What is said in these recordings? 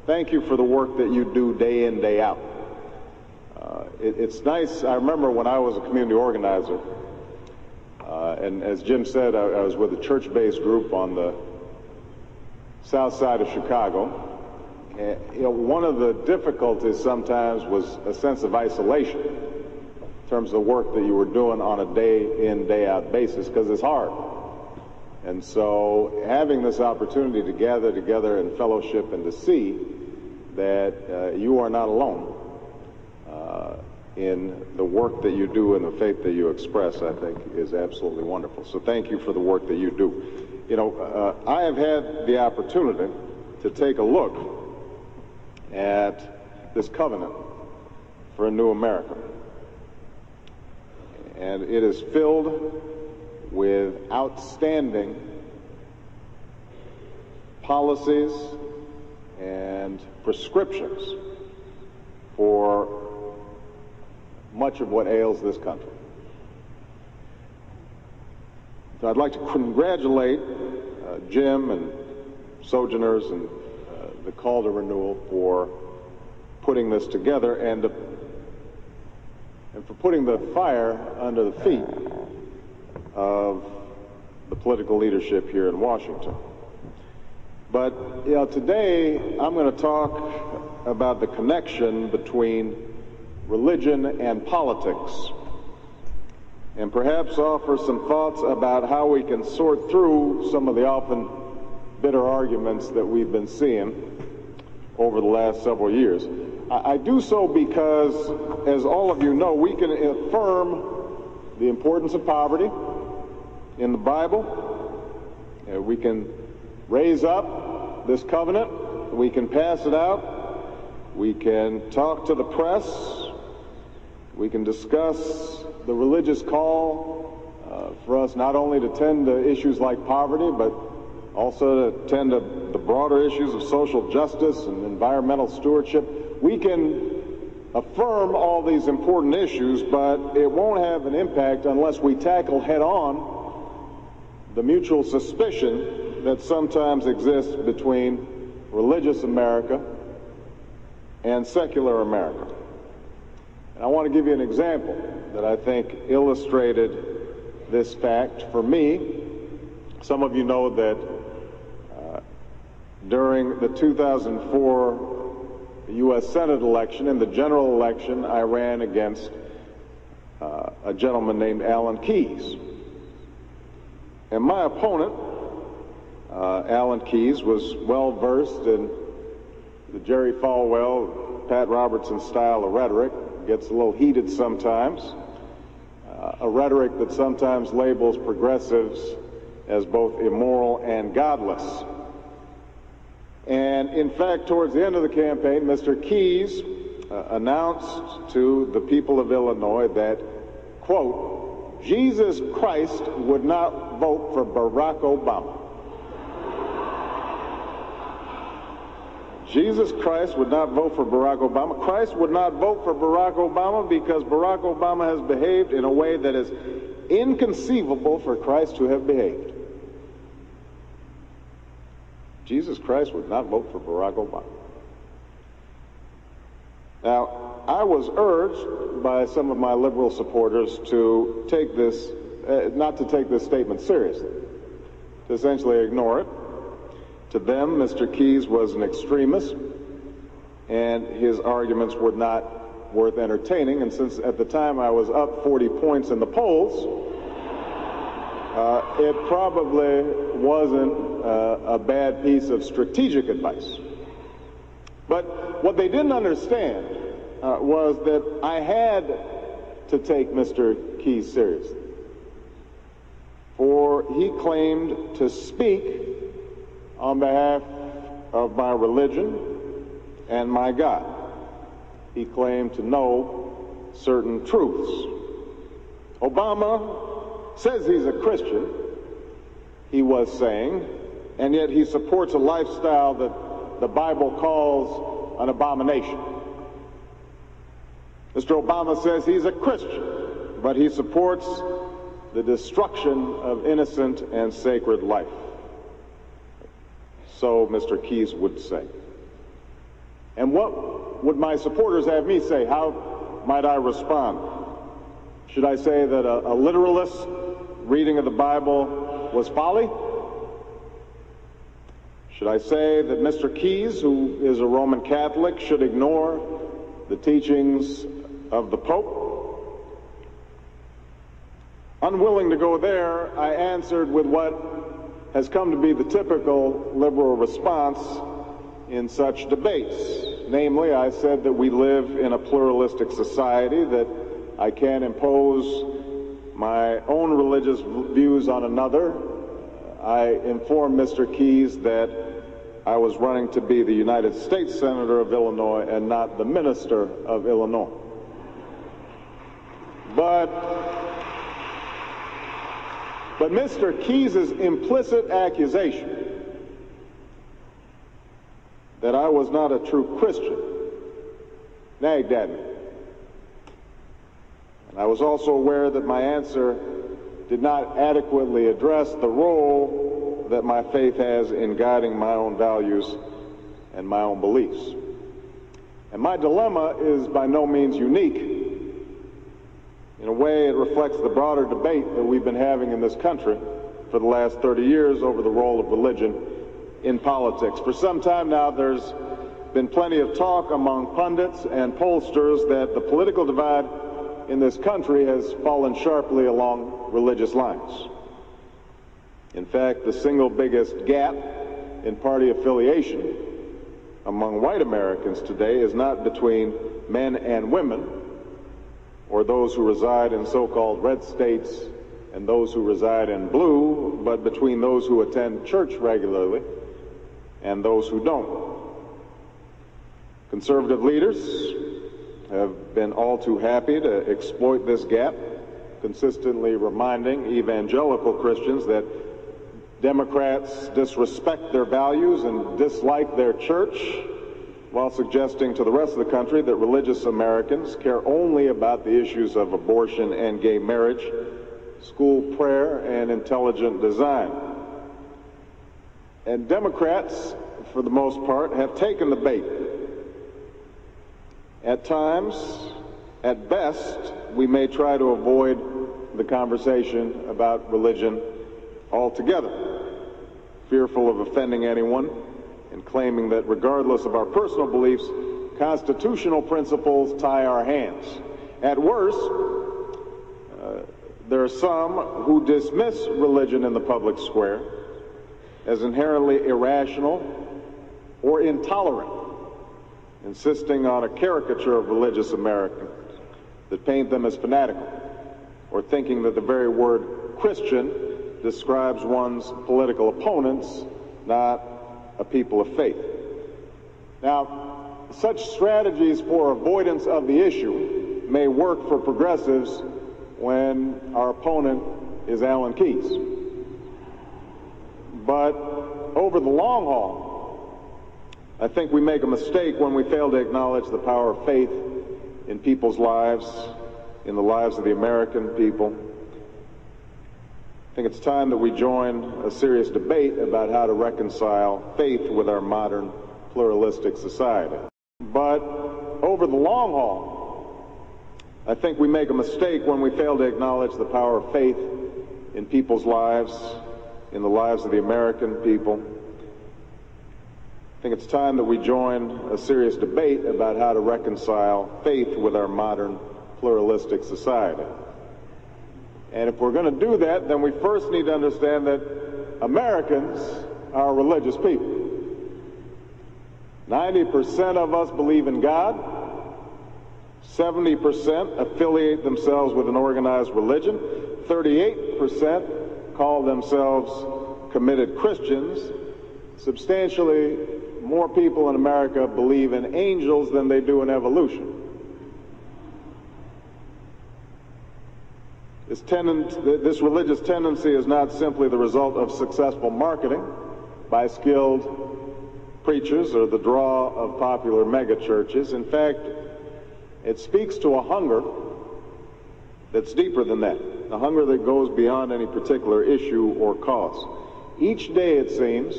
thank you for the work that you do day in, day out. It's nice. I remember when I was a community organizer, and as Jim said, I was with a church-based group on the south side of Chicago. And, one of the difficulties sometimes was a sense of isolation in terms of the work that you were doing on a day-in, day-out basis, because it's hard. And so having this opportunity to gather together in fellowship and to see that you are not alone in the work that you do and the faith that you express, I think is absolutely wonderful. So thank you for the work that you do. I have had the opportunity to take a look at this covenant for a new America. And it is filled with outstanding policies and prescriptions for much of what ails this country. So I'd like to congratulate Jim and Sojourners and the Call to Renewal for putting this together and for putting the fire under the feet of the political leadership here in Washington. But today I'm going to talk about the connection between religion and politics, and perhaps offer some thoughts about how we can sort through some of the often bitter arguments that we've been seeing over the last several years. I do so because, as all of you know, we can affirm the importance of poverty in the Bible. We can raise up this covenant. We can pass it out. We can talk to the press. We can discuss the religious call for us not only to tend to issues like poverty, but also to tend to the broader issues of social justice and environmental stewardship. We can affirm all these important issues, but it won't have an impact unless we tackle head-on the mutual suspicion that sometimes exists between religious America and secular America. And I want to give you an example that I think illustrated this fact for me. Some of you know that during the 2004 U.S. Senate election, in the general election, I ran against a gentleman named Alan Keyes. And my opponent, Alan Keyes, was well-versed in the Jerry Falwell, Pat Robertson style of rhetoric. Gets a little heated sometimes, a rhetoric that sometimes labels progressives as both immoral and godless. And in fact, towards the end of the campaign, Mr. Keyes announced to the people of Illinois that, quote, Jesus Christ would not vote for Barack Obama. Jesus Christ would not vote for Barack Obama. Christ would not vote for Barack Obama because Barack Obama has behaved in a way that is inconceivable for Christ to have behaved. Jesus Christ would not vote for Barack Obama. Now, I was urged by some of my liberal supporters to take this, not to take this statement seriously, to essentially ignore it. To them, Mr. Keyes was an extremist, and his arguments were not worth entertaining. And since at the time I was up 40 points in the polls, it probably wasn't a bad piece of strategic advice. But what they didn't understand was that I had to take Mr. Keyes seriously, for he claimed to speak on behalf of my religion and my God. He claimed to know certain truths. Obama says he's a Christian, he was saying, and yet he supports a lifestyle that the Bible calls an abomination. Mr. Obama says he's a Christian, but he supports the destruction of innocent and sacred life. So Mr. Keyes would say. And what would my supporters have me say? How might I respond? Should I say that a literalist reading of the Bible was folly? Should I say that Mr. Keyes, who is a Roman Catholic, should ignore the teachings of the Pope? Unwilling to go there, I answered with what has come to be the typical liberal response in such debates. Namely, I said that we live in a pluralistic society, that I can't impose my own religious views on another. I informed Mr. Keyes that I was running to be the United States Senator of Illinois and not the Minister of Illinois. But Mr. Keyes' implicit accusation that I was not a true Christian nagged at me. And I was also aware that my answer did not adequately address the role that my faith has in guiding my own values and my own beliefs. And my dilemma is by no means unique. In a way, it reflects the broader debate that we've been having in this country for the last 30 years over the role of religion in politics. For some time now, there's been plenty of talk among pundits and pollsters that the political divide in this country has fallen sharply along religious lines. In fact, the single biggest gap in party affiliation among white Americans today is not between men and women, or those who reside in so-called red states and those who reside in blue, but between those who attend church regularly and those who don't. Conservative leaders have been all too happy to exploit this gap, consistently reminding evangelical Christians that Democrats disrespect their values and dislike their church, while suggesting to the rest of the country that religious Americans care only about the issues of abortion and gay marriage, school prayer, and intelligent design. And Democrats, for the most part, have taken the bait. At times, at best, we may try to avoid the conversation about religion altogether, fearful of offending anyone and claiming that regardless of our personal beliefs, constitutional principles tie our hands. At worst, there are some who dismiss religion in the public square as inherently irrational or intolerant, insisting on a caricature of religious Americans that paint them as fanatical, or thinking that the very word Christian describes one's political opponents, not a people of faith. Now, such strategies for avoidance of the issue may work for progressives when our opponent is Alan Keyes. But over the long haul, I think we make a mistake when we fail to acknowledge the power of faith in people's lives, in the lives of the American people. I think it's time that we join a serious debate about how to reconcile faith with our modern pluralistic society. But over the long haul, I think we make a mistake when we fail to acknowledge the power of faith in people's lives, in the lives of the American people. I think it's time that we join a serious debate about how to reconcile faith with our modern pluralistic society. And if we're going to do that, then we first need to understand that Americans are religious people. 90% of us believe in God. 70% affiliate themselves with an organized religion. 38% call themselves committed Christians. Substantially more people in America believe in angels than they do in evolution. This religious tendency is not simply the result of successful marketing by skilled preachers or the draw of popular megachurches. In fact, it speaks to a hunger that's deeper than that, a hunger that goes beyond any particular issue or cause. Each day, it seems,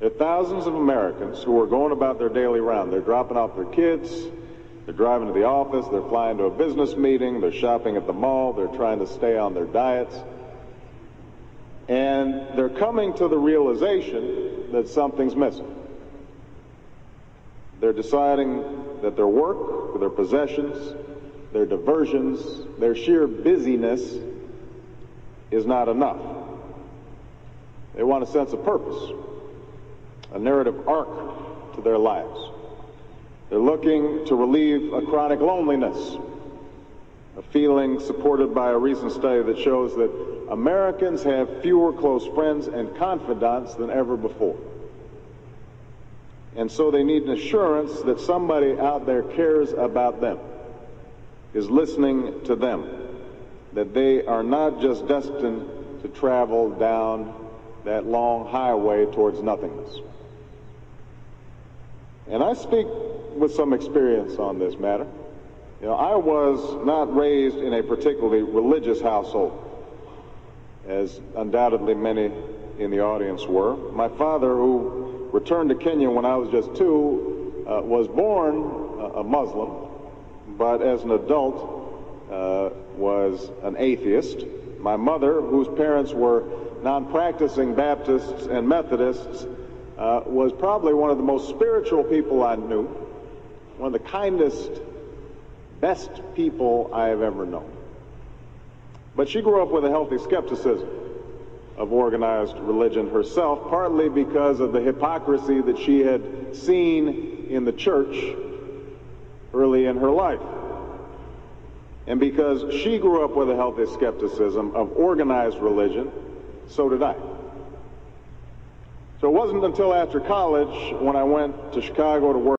There are thousands of Americans who are going about their daily round. They're dropping off their kids, they're driving to the office, they're flying to a business meeting, they're shopping at the mall, they're trying to stay on their diets. And they're coming to the realization that something's missing. They're deciding that their work, their possessions, their diversions, their sheer busyness is not enough. They want a sense of purpose, a narrative arc to their lives. They're looking to relieve a chronic loneliness, a feeling supported by a recent study that shows that Americans have fewer close friends and confidants than ever before. And so they need an assurance that somebody out there cares about them, is listening to them, that they are not just destined to travel down that long highway towards nothingness. And I speak with some experience on this matter. You know, I was not raised in a particularly religious household, as undoubtedly many in the audience were. My father, who returned to Kenya when I was just 2, was born a Muslim, but as an adult was an atheist. My mother, whose parents were non-practicing Baptists and Methodists, was probably one of the most spiritual people I knew, one of the kindest, best people I have ever known. But she grew up with a healthy skepticism of organized religion herself, partly because of the hypocrisy that she had seen in the church early in her life. And because she grew up with a healthy skepticism of organized religion, so did I. So it wasn't until after college, when I went to Chicago to work